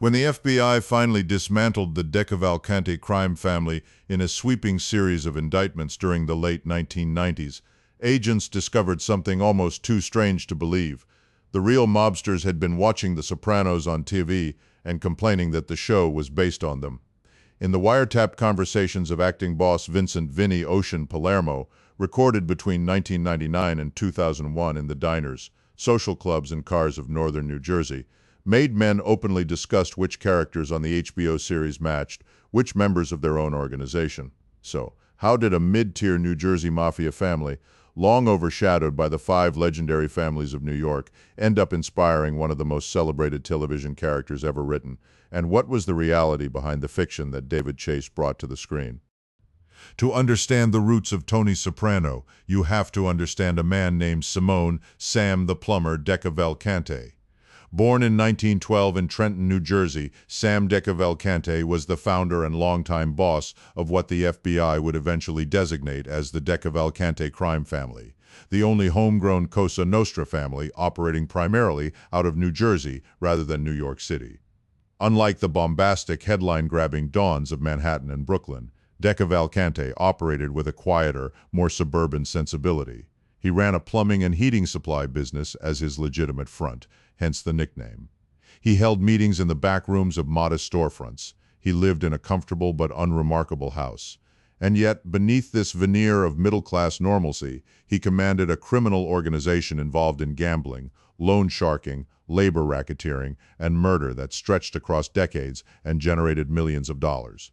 When the FBI finally dismantled the DeCavalcante crime family in a sweeping series of indictments during the late 1990s, agents discovered something almost too strange to believe. The real mobsters had been watching The Sopranos on TV and complaining that the show was based on them. In the wiretapped conversations of acting boss Vinny Ocean Palermo, recorded between 1999 and 2001 in the diners, social clubs, and cars of northern New Jersey, made men openly discussed which characters on the HBO series matched which members of their own organization. So, how did a mid-tier New Jersey Mafia family, long overshadowed by the 5 legendary families of New York, end up inspiring one of the most celebrated television characters ever written? And what was the reality behind the fiction that David Chase brought to the screen? To understand the roots of Tony Soprano, you have to understand a man named Sam the Plumber DeCavalcante. Born in 1912 in Trenton, New Jersey, Sam DeCavalcante was the founder and longtime boss of what the FBI would eventually designate as the DeCavalcante crime family, the only homegrown Cosa Nostra family operating primarily out of New Jersey rather than New York City. Unlike the bombastic, headline-grabbing dons of Manhattan and Brooklyn, DeCavalcante operated with a quieter, more suburban sensibility. He ran a plumbing and heating supply business as his legitimate front, hence the nickname. He held meetings in the back rooms of modest storefronts. He lived in a comfortable but unremarkable house. And yet, beneath this veneer of middle-class normalcy, he commanded a criminal organization involved in gambling, loan sharking, labor racketeering, and murder that stretched across decades and generated millions of dollars.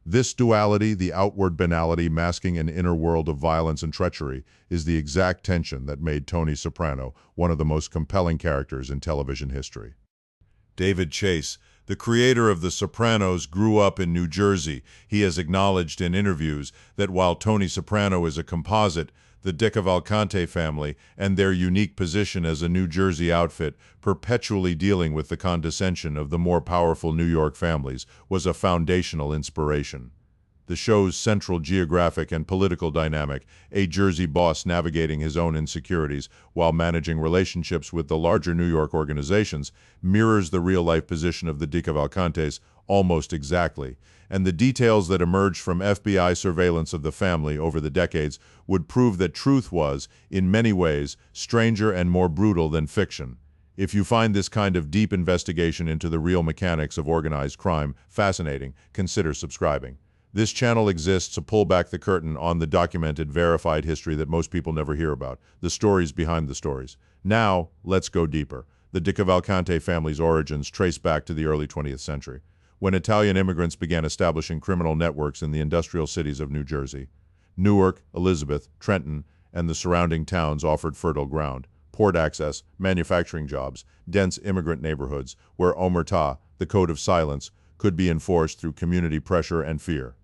This duality, the outward banality masking an inner world of violence and treachery, is the exact tension that made Tony Soprano one of the most compelling characters in television history. David Chase, the creator of The Sopranos, grew up in New Jersey. He has acknowledged in interviews that while Tony Soprano is a composite, the DeCavalcante family and their unique position as a New Jersey outfit, perpetually dealing with the condescension of the more powerful New York families, was a foundational inspiration. The show's central geographic and political dynamic, a Jersey boss navigating his own insecurities while managing relationships with the larger New York organizations, mirrors the real-life position of the DeCavalcantes almost exactly, and the details that emerged from FBI surveillance of the family over the decades would prove that truth was, in many ways, stranger and more brutal than fiction. If you find this kind of deep investigation into the real mechanics of organized crime fascinating, consider subscribing. This channel exists to pull back the curtain on the documented, verified history that most people never hear about, the stories behind the stories. Now, let's go deeper. The DeCavalcante family's origins trace back to the early 20th century, when Italian immigrants began establishing criminal networks in the industrial cities of New Jersey. Newark, Elizabeth, Trenton, and the surrounding towns offered fertile ground, port access, manufacturing jobs, dense immigrant neighborhoods where omerta, the code of silence, could be enforced through community pressure and fear.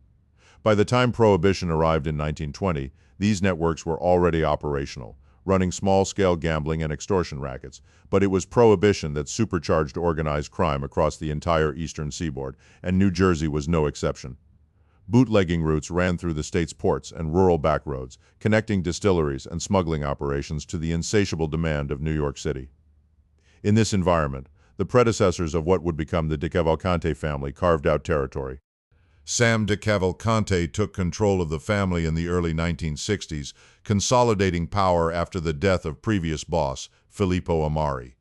By the time Prohibition arrived in 1920, these networks were already operational, running small-scale gambling and extortion rackets, but it was Prohibition that supercharged organized crime across the entire eastern seaboard, and New Jersey was no exception. Bootlegging routes ran through the state's ports and rural backroads, connecting distilleries and smuggling operations to the insatiable demand of New York City. In this environment, the predecessors of what would become the DeCavalcante family carved out territory. Sam DeCavalcante took control of the family in the early 1960s, consolidating power after the death of previous boss, Filippo Amari.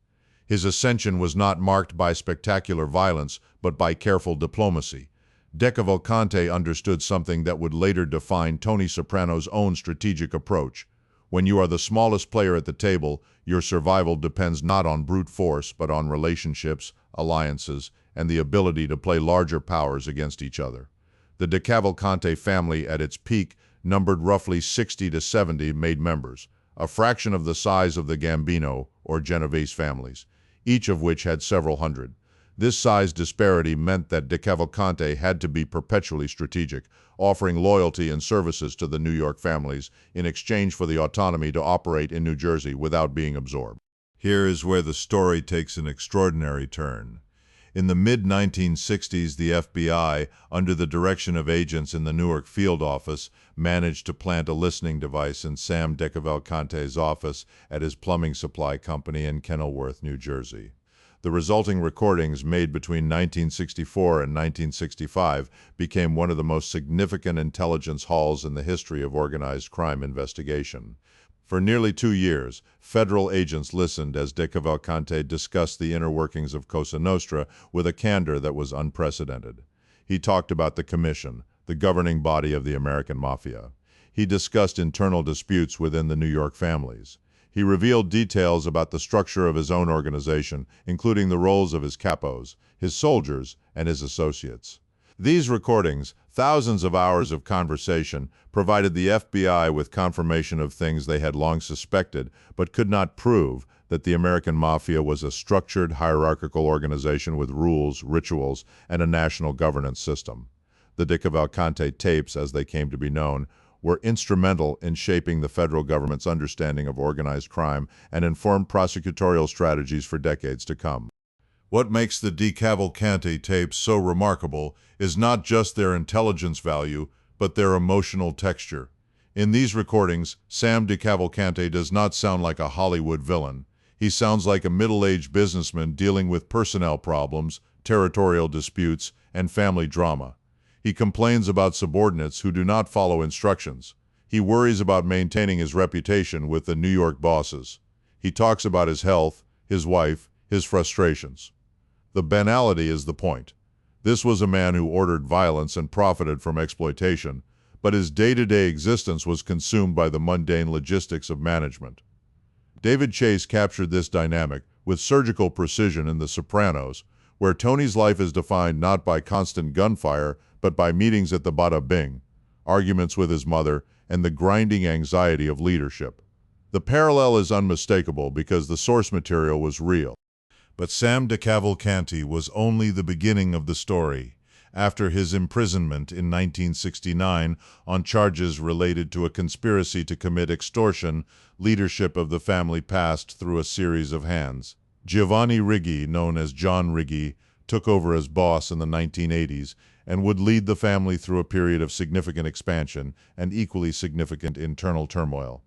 His ascension was not marked by spectacular violence, but by careful diplomacy. DeCavalcante understood something that would later define Tony Soprano's own strategic approach. When you are the smallest player at the table, your survival depends not on brute force, but on relationships, alliances, and the ability to play larger powers against each other. The DeCavalcante family at its peak numbered roughly 60 to 70 made members, a fraction of the size of the Gambino or Genovese families, each of which had several hundred. This size disparity meant that DeCavalcante had to be perpetually strategic, offering loyalty and services to the New York families in exchange for the autonomy to operate in New Jersey without being absorbed. Here is where the story takes an extraordinary turn. In the mid-1960s, the FBI, under the direction of agents in the Newark field office, managed to plant a listening device in Sam DeCavalcante's office at his plumbing supply company in Kenilworth, New Jersey. The resulting recordings made between 1964 and 1965 became one of the most significant intelligence hauls in the history of organized crime investigation. For nearly 2 years, federal agents listened as DeCavalcante discussed the inner workings of Cosa Nostra with a candor that was unprecedented. He talked about the Commission, the governing body of the American Mafia. He discussed internal disputes within the New York families. He revealed details about the structure of his own organization, including the roles of his capos, his soldiers, and his associates. These recordings, thousands of hours of conversation, provided the FBI with confirmation of things they had long suspected but could not prove, that the American Mafia was a structured, hierarchical organization with rules, rituals, and a national governance system. The DeCavalcante tapes, as they came to be known, were instrumental in shaping the federal government's understanding of organized crime and informed prosecutorial strategies for decades to come. What makes the DeCavalcante tapes so remarkable is not just their intelligence value, but their emotional texture. In these recordings, Sam DeCavalcante does not sound like a Hollywood villain. He sounds like a middle-aged businessman dealing with personnel problems, territorial disputes, and family drama. He complains about subordinates who do not follow instructions. He worries about maintaining his reputation with the New York bosses. He talks about his health, his wife, his frustrations. The banality is the point. This was a man who ordered violence and profited from exploitation, but his day-to-day existence was consumed by the mundane logistics of management. David Chase captured this dynamic with surgical precision in The Sopranos, where Tony's life is defined not by constant gunfire, but by meetings at the Bada Bing, arguments with his mother, and the grinding anxiety of leadership. The parallel is unmistakable because the source material was real. But Sam DeCavalcante was only the beginning of the story. After his imprisonment in 1969 on charges related to a conspiracy to commit extortion, leadership of the family passed through a series of hands. Giovanni Righi, known as John Righi, took over as boss in the 1980s and would lead the family through a period of significant expansion and equally significant internal turmoil.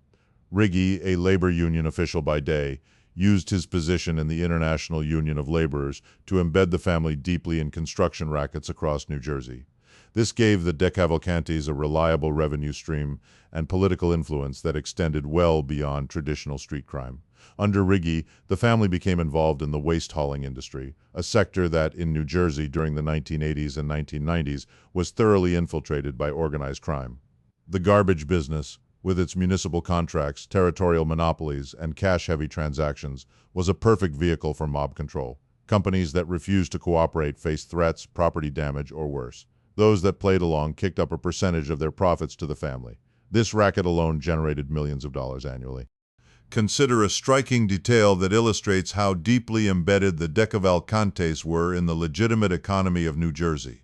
Righi, a labor union official by day, used his position in the International Union of Laborers to embed the family deeply in construction rackets across New Jersey. This gave the DeCavalcantes a reliable revenue stream and political influence that extended well beyond traditional street crime. Under Righi, the family became involved in the waste hauling industry, a sector that, in New Jersey during the 1980s and 1990s, was thoroughly infiltrated by organized crime. The garbage business, with its municipal contracts, territorial monopolies, and cash-heavy transactions, was a perfect vehicle for mob control. Companies that refused to cooperate faced threats, property damage, or worse. Those that played along kicked up a percentage of their profits to the family. This racket alone generated millions of dollars annually. Consider a striking detail that illustrates how deeply embedded the DeCavalcantes were in the legitimate economy of New Jersey.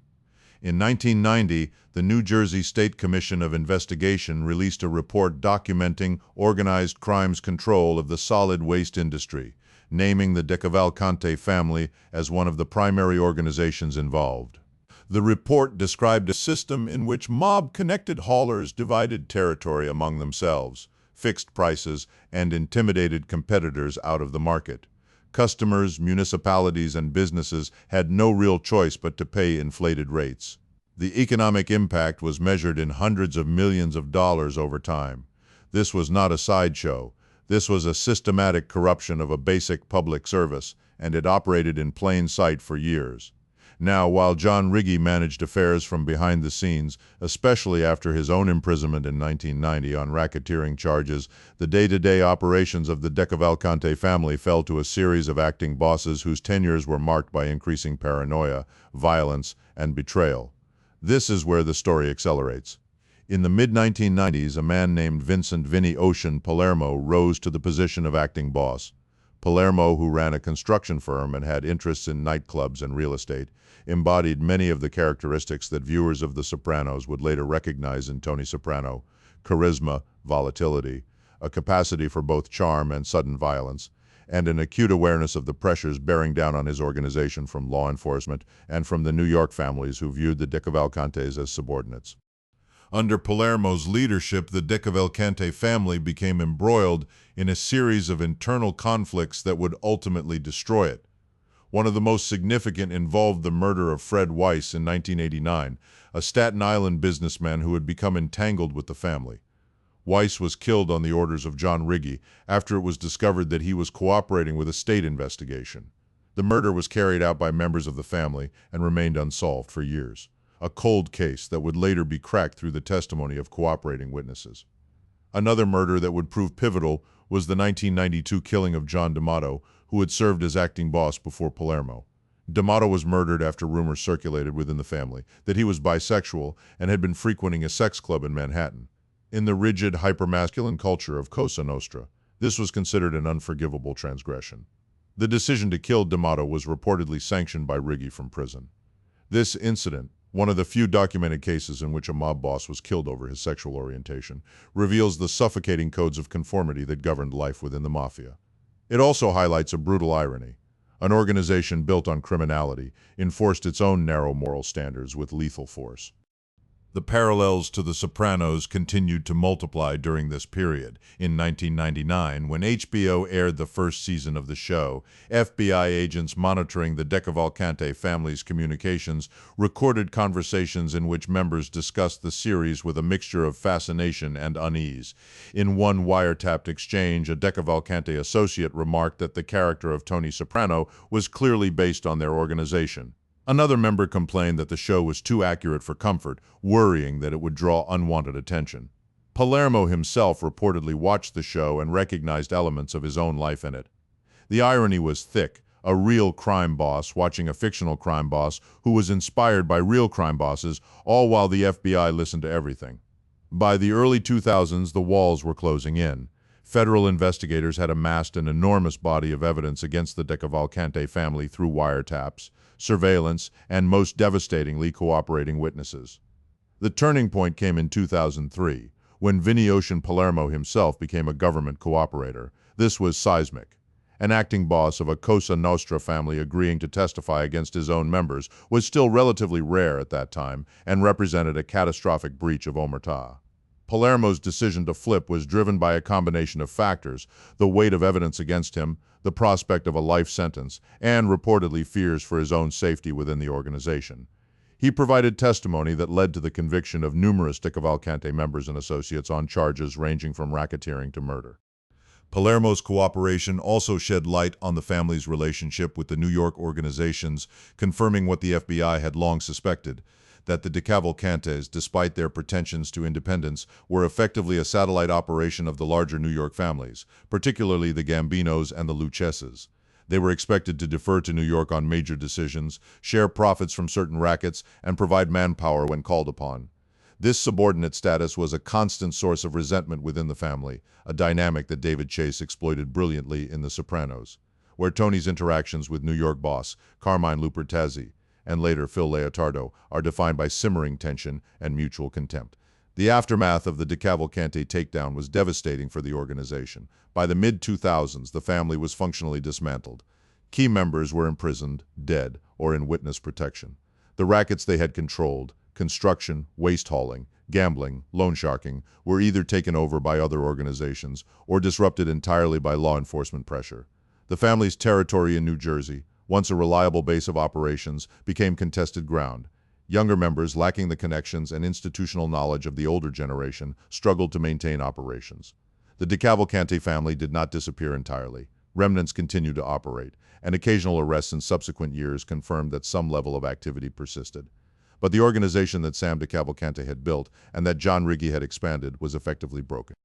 In 1990, the New Jersey State Commission of Investigation released a report documenting organized crime's control of the solid waste industry, naming the DeCavalcante family as one of the primary organizations involved. The report described a system in which mob-connected haulers divided territory among themselves, fixed prices, and intimidated competitors out of the market. Customers, municipalities, and businesses had no real choice but to pay inflated rates. The economic impact was measured in hundreds of millions of dollars over time. This was not a sideshow. This was a systematic corruption of a basic public service, and it operated in plain sight for years. Now, while John Righi managed affairs from behind the scenes, especially after his own imprisonment in 1990 on racketeering charges, the day-to-day operations of the DeCavalcante family fell to a series of acting bosses whose tenures were marked by increasing paranoia, violence, and betrayal. This is where the story accelerates. In the mid-1990s, a man named Vinny Ocean Palermo rose to the position of acting boss. Palermo, who ran a construction firm and had interests in nightclubs and real estate, embodied many of the characteristics that viewers of The Sopranos would later recognize in Tony Soprano: charisma, volatility, a capacity for both charm and sudden violence, and an acute awareness of the pressures bearing down on his organization from law enforcement and from the New York families who viewed the DeCavalcantes as subordinates. Under Palermo's leadership, the DeCavalcante family became embroiled in a series of internal conflicts that would ultimately destroy it. One of the most significant involved the murder of Fred Weiss in 1989, a Staten Island businessman who had become entangled with the family. Weiss was killed on the orders of John Riggi after it was discovered that he was cooperating with a state investigation. The murder was carried out by members of the family and remained unsolved for years, a cold case that would later be cracked through the testimony of cooperating witnesses. Another murder that would prove pivotal was the 1992 killing of John D'Amato, who had served as acting boss before Palermo. D'Amato was murdered after rumors circulated within the family that he was bisexual and had been frequenting a sex club in Manhattan. In the rigid, hypermasculine culture of Cosa Nostra, this was considered an unforgivable transgression. The decision to kill D'Amato was reportedly sanctioned by Riggi from prison. This incident, one of the few documented cases in which a mob boss was killed over his sexual orientation, reveals the suffocating codes of conformity that governed life within the Mafia. It also highlights a brutal irony. An organization built on criminality enforced its own narrow moral standards with lethal force. The parallels to The Sopranos continued to multiply during this period. In 1999, when HBO aired the first season of the show, FBI agents monitoring the DeCavalcante family's communications recorded conversations in which members discussed the series with a mixture of fascination and unease. In one wiretapped exchange, a DeCavalcante associate remarked that the character of Tony Soprano was clearly based on their organization. Another member complained that the show was too accurate for comfort, worrying that it would draw unwanted attention. Palermo himself reportedly watched the show and recognized elements of his own life in it. The irony was thick, a real crime boss watching a fictional crime boss who was inspired by real crime bosses, all while the FBI listened to everything. By the early 2000s, the walls were closing in. Federal investigators had amassed an enormous body of evidence against the DeCavalcante family through wiretaps, surveillance, and most devastatingly, cooperating witnesses. The turning point came in 2003, when Vinny Ocean Palermo himself became a government cooperator. This was seismic. An acting boss of a Cosa Nostra family agreeing to testify against his own members was still relatively rare at that time and represented a catastrophic breach of omertà. Palermo's decision to flip was driven by a combination of factors: the weight of evidence against him, the prospect of a life sentence, and reportedly fears for his own safety within the organization. He provided testimony that led to the conviction of numerous DeCavalcante members and associates on charges ranging from racketeering to murder. Palermo's cooperation also shed light on the family's relationship with the New York organizations, confirming what the FBI had long suspected, that the DeCavalcantes, despite their pretensions to independence, were effectively a satellite operation of the larger New York families, particularly the Gambinos and the Luccheses. They were expected to defer to New York on major decisions, share profits from certain rackets, and provide manpower when called upon. This subordinate status was a constant source of resentment within the family, a dynamic that David Chase exploited brilliantly in The Sopranos, where Tony's interactions with New York boss Carmine Lupertazzi and later Phil Leotardo are defined by simmering tension and mutual contempt. The aftermath of the DeCavalcante takedown was devastating for the organization. By the mid-2000s, the family was functionally dismantled. Key members were imprisoned, dead, or in witness protection. The rackets they had controlled, construction, waste hauling, gambling, loan sharking, were either taken over by other organizations or disrupted entirely by law enforcement pressure. The family's territory in New Jersey, once a reliable base of operations, became contested ground. Younger members, lacking the connections and institutional knowledge of the older generation, struggled to maintain operations. The DeCavalcante family did not disappear entirely. Remnants continued to operate, and occasional arrests in subsequent years confirmed that some level of activity persisted. But the organization that Sam DeCavalcante had built and that John Riggi had expanded was effectively broken.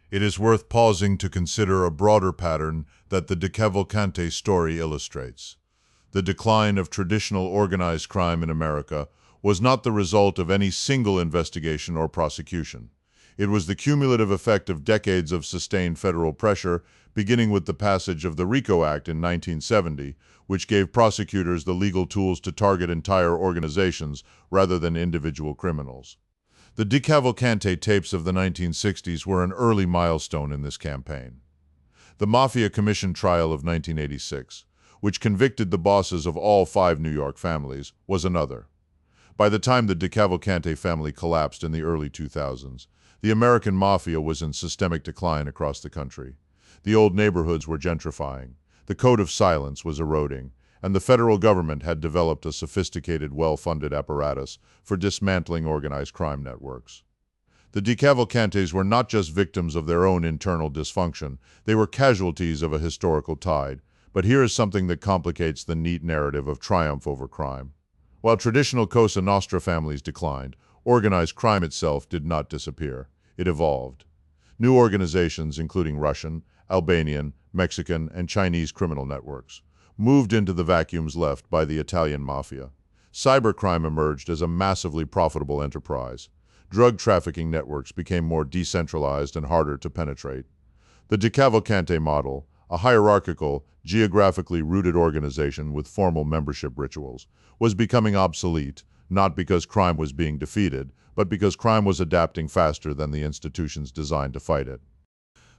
It is worth pausing to consider a broader pattern that the DeCavalcante story illustrates. The decline of traditional organized crime in America was not the result of any single investigation or prosecution. It was the cumulative effect of decades of sustained federal pressure, beginning with the passage of the RICO Act in 1970, which gave prosecutors the legal tools to target entire organizations rather than individual criminals. The DeCavalcante tapes of the 1960s were an early milestone in this campaign. The Mafia Commission trial of 1986, which convicted the bosses of all 5 New York families, was another. By the time the DeCavalcante family collapsed in the early 2000s, the American Mafia was in systemic decline across the country. The old neighborhoods were gentrifying, the code of silence was eroding, and the federal government had developed a sophisticated, well-funded apparatus for dismantling organized crime networks. The DeCavalcantes were not just victims of their own internal dysfunction, they were casualties of a historical tide. But here is something that complicates the neat narrative of triumph over crime. While traditional Cosa Nostra families declined, organized crime itself did not disappear. It evolved. New organizations, including Russian, Albanian, Mexican, and Chinese criminal networks, moved into the vacuums left by the Italian Mafia. Cybercrime emerged as a massively profitable enterprise. Drug trafficking networks became more decentralized and harder to penetrate. The DeCavalcante model, a hierarchical, geographically rooted organization with formal membership rituals, was becoming obsolete, not because crime was being defeated, but because crime was adapting faster than the institutions designed to fight it.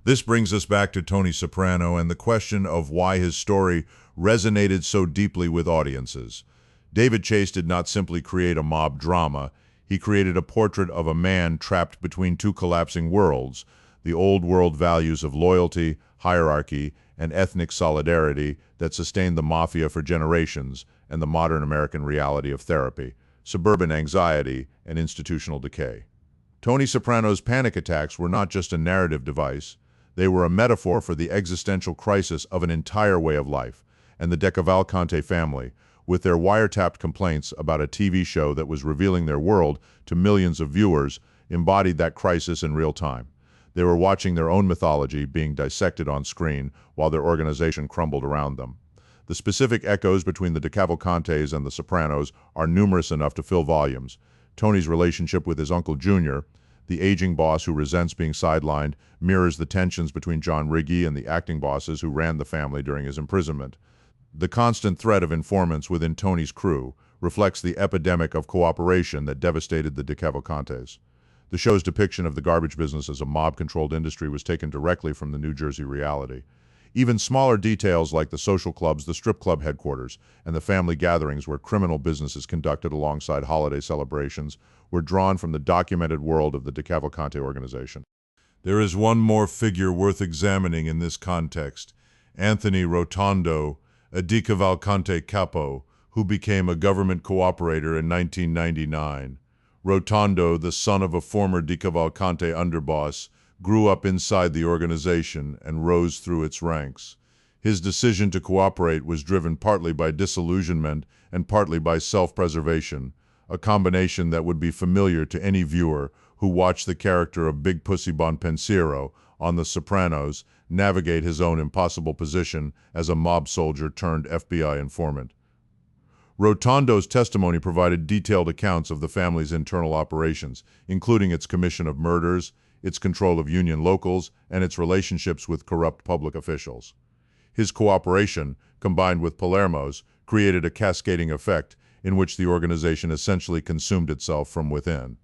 This brings us back to Tony Soprano and the question of why his story resonated so deeply with audiences. David Chase did not simply create a mob drama, he created a portrait of a man trapped between two collapsing worlds, the old world values of loyalty, hierarchy, and ethnic solidarity that sustained the Mafia for generations, and the modern American reality of therapy, suburban anxiety, and institutional decay. Tony Soprano's panic attacks were not just a narrative device, they were a metaphor for the existential crisis of an entire way of life, and the DeCavalcante family, with their wiretapped complaints about a TV show that was revealing their world to millions of viewers, embodied that crisis in real time. They were watching their own mythology being dissected on screen while their organization crumbled around them. The specific echoes between the DeCavalcantes and the Sopranos are numerous enough to fill volumes. Tony's relationship with his uncle Junior, the aging boss who resents being sidelined, mirrors the tensions between John Riggi and the acting bosses who ran the family during his imprisonment. The constant threat of informants within Tony's crew reflects the epidemic of cooperation that devastated the DeCavalcantes. The show's depiction of the garbage business as a mob-controlled industry was taken directly from the New Jersey reality. Even smaller details like the social clubs, the strip club headquarters, and the family gatherings where criminal business is conducted alongside holiday celebrations were drawn from the documented world of the DeCavalcante organization. There is one more figure worth examining in this context, Anthony Rotondo, a DeCavalcante capo who became a government cooperator in 1999. Rotondo, the son of a former DeCavalcante underboss, grew up inside the organization and rose through its ranks. His decision to cooperate was driven partly by disillusionment and partly by self-preservation, a combination that would be familiar to any viewer who watched the character of Big Pussy Bonpensiero on The Sopranos navigate his own impossible position as a mob soldier turned FBI informant. Rotondo's testimony provided detailed accounts of the family's internal operations, including its commission of murders, its control of union locals, and its relationships with corrupt public officials. His cooperation, combined with Palermo's, created a cascading effect in which the organization essentially consumed itself from within.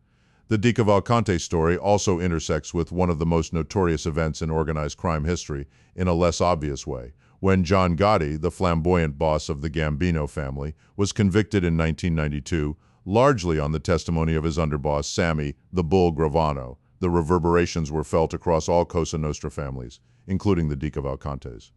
The DeCavalcante story also intersects with one of the most notorious events in organized crime history in a less obvious way, when John Gotti, the flamboyant boss of the Gambino family, was convicted in 1992, largely on the testimony of his underboss Sammy the Bull Gravano. The reverberations were felt across all Cosa Nostra families, including the DeCavalcantes.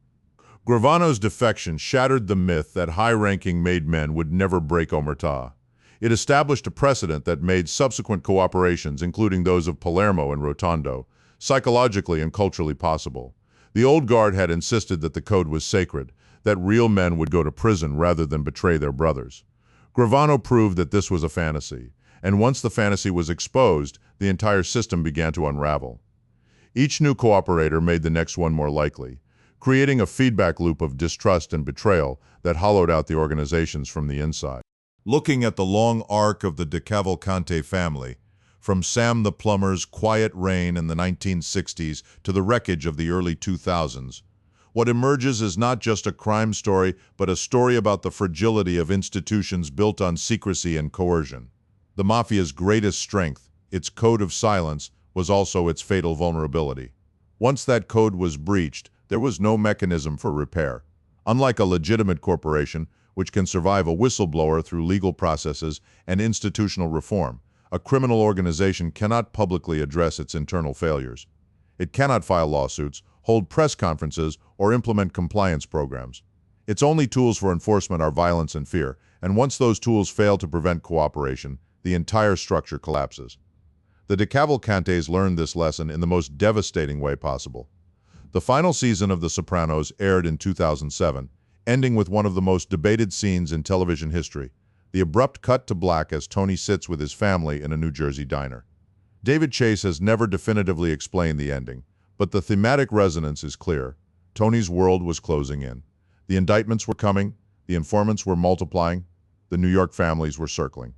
Gravano's defection shattered the myth that high-ranking made men would never break omertà. It established a precedent that made subsequent cooperations, including those of Palermo and Rotondo, psychologically and culturally possible. The old guard had insisted that the code was sacred, that real men would go to prison rather than betray their brothers. Gravano proved that this was a fantasy, and once the fantasy was exposed, the entire system began to unravel. Each new cooperator made the next one more likely, creating a feedback loop of distrust and betrayal that hollowed out the organizations from the inside. Looking at the long arc of the DeCavalcante family, from Sam the Plumber's quiet reign in the 1960s to the wreckage of the early 2000s, what emerges is not just a crime story, but a story about the fragility of institutions built on secrecy and coercion. The Mafia's greatest strength, its code of silence, was also its fatal vulnerability. Once that code was breached, there was no mechanism for repair. Unlike a legitimate corporation, which can survive a whistleblower through legal processes and institutional reform, a criminal organization cannot publicly address its internal failures. It cannot file lawsuits, hold press conferences, or implement compliance programs. Its only tools for enforcement are violence and fear, and once those tools fail to prevent cooperation, the entire structure collapses. The DeCavalcantes learned this lesson in the most devastating way possible. The final season of The Sopranos aired in 2007, ending with one of the most debated scenes in television history, the abrupt cut to black as Tony sits with his family in a New Jersey diner. David Chase has never definitively explained the ending, but the thematic resonance is clear. Tony's world was closing in. The indictments were coming, the informants were multiplying, the New York families were circling.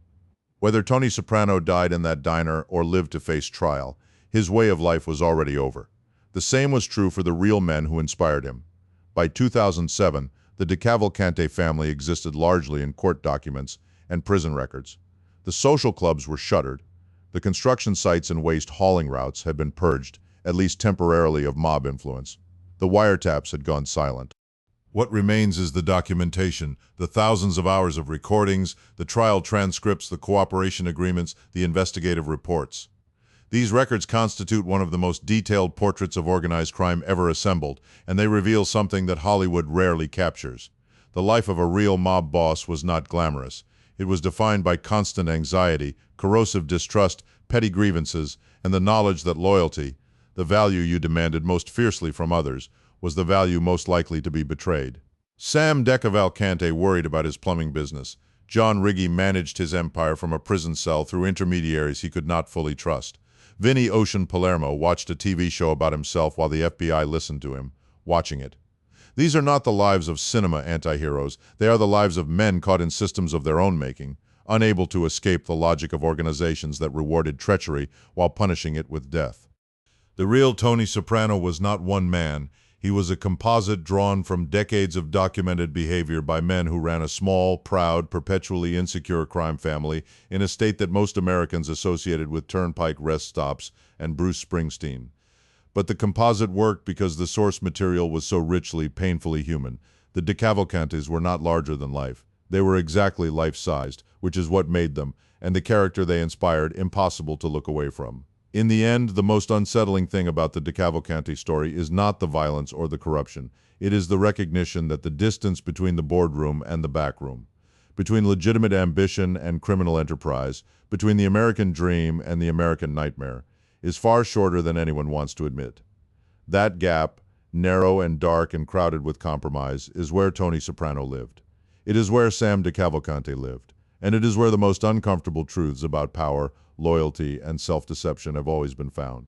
Whether Tony Soprano died in that diner or lived to face trial, his way of life was already over. The same was true for the real men who inspired him. By 2007, the DeCavalcante family existed largely in court documents and prison records. The social clubs were shuttered. The construction sites and waste hauling routes had been purged, at least temporarily, of mob influence. The wiretaps had gone silent. What remains is the documentation, the thousands of hours of recordings, the trial transcripts, the cooperation agreements, the investigative reports. These records constitute one of the most detailed portraits of organized crime ever assembled, and they reveal something that Hollywood rarely captures. The life of a real mob boss was not glamorous. It was defined by constant anxiety, corrosive distrust, petty grievances, and the knowledge that loyalty, the value you demanded most fiercely from others, was the value most likely to be betrayed. Sam DeCavalcante worried about his plumbing business. John Riggi managed his empire from a prison cell through intermediaries he could not fully trust. Vinny Ocean Palermo watched a TV show about himself while the FBI listened to him, watching it. These are not the lives of cinema anti-heroes. They are the lives of men caught in systems of their own making, unable to escape the logic of organizations that rewarded treachery while punishing it with death. The real Tony Soprano was not one man. He was a composite drawn from decades of documented behavior by men who ran a small, proud, perpetually insecure crime family in a state that most Americans associated with turnpike rest stops and Bruce Springsteen. But the composite worked because the source material was so richly, painfully human. The DeCavalcantes were not larger than life. They were exactly life-sized, which is what made them, and the character they inspired, impossible to look away from. In the end, the most unsettling thing about the DeCavalcante story is not the violence or the corruption. It is the recognition that the distance between the boardroom and the backroom, between legitimate ambition and criminal enterprise, between the American dream and the American nightmare, is far shorter than anyone wants to admit. That gap, narrow and dark and crowded with compromise, is where Tony Soprano lived. It is where Sam DeCavalcante lived. And it is where the most uncomfortable truths about power, loyalty, and self-deception have always been found.